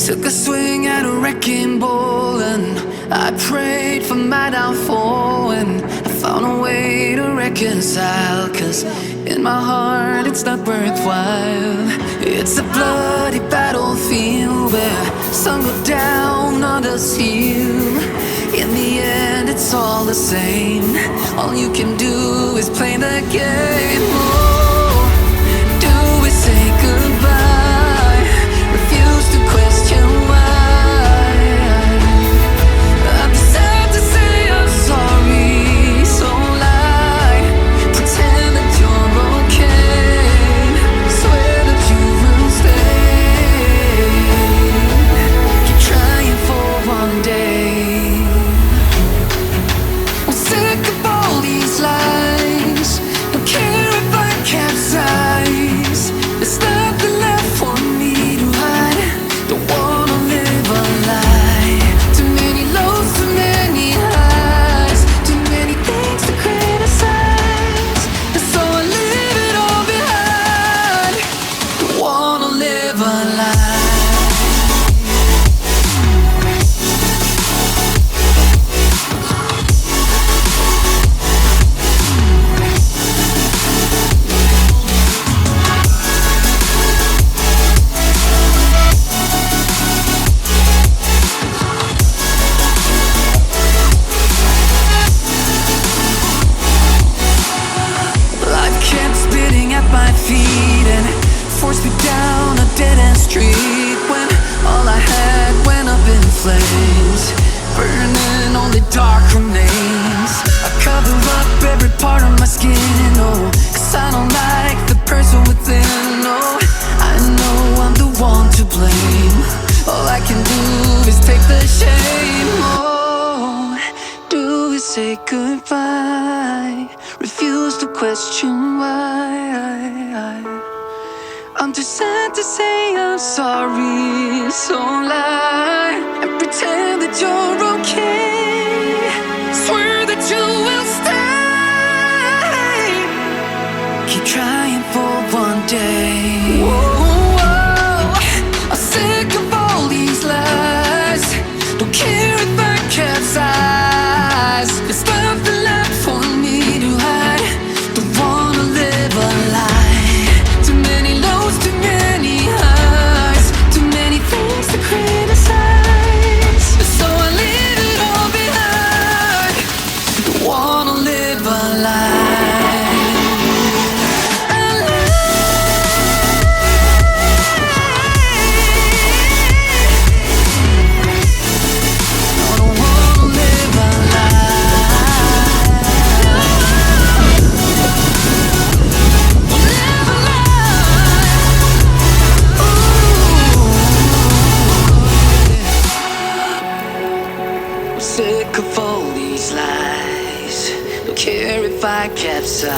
Took a swing at a wrecking ball and I prayed for my downfall, and I found a way to reconcile, 'cause in my heart it's not worthwhile. It's a bloody battlefield where some go down, others heal. In the end it's all the same. All you can do is play the game. Oh, do we say goodbye? Refuse to question why. I'm sad to say I'm sorry, so lie. Pretend that you're okay. Swear that you will stay. Keep trying for one day. I'm sick of all these lies. Don't care if I capsize. There's nothing left for me to hide. Don't wanna live a lie. Too many lows, too many highs. Too many things to criticize. And so I leave it all behind. Don't wanna live a lie. Life kept spitting at my feet and forced me down a dead-end street, when all I had went up in flames, burning only dark remains. I cover up every part of my skin, oh, 'cause I don't like the person within. Oh, I know I'm the one to blame. All I can do is take the shame. Oh, do we say goodbye? Refuse to question why. I'm too sad to say I'm sorry, so lie and pretend that you're okay. Swear that you will stay. Keep trying for one day. Whoa, I'm sick of all these lies. Don't care if I capsize. There's nothing left for me to hide. Don't wanna live a lie. Too many lows, too many highs. Too many things to criticize. So I leave it all behind. Don't wanna live a lie. A I don't wanna live a lie. Live a lie. Ooh. I'm sick of all these lies. Don't care if I capsize.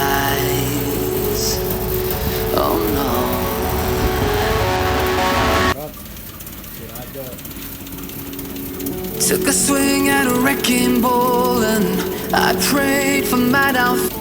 Oh no. Took a swing at a wrecking ball and I prayed for my downfall.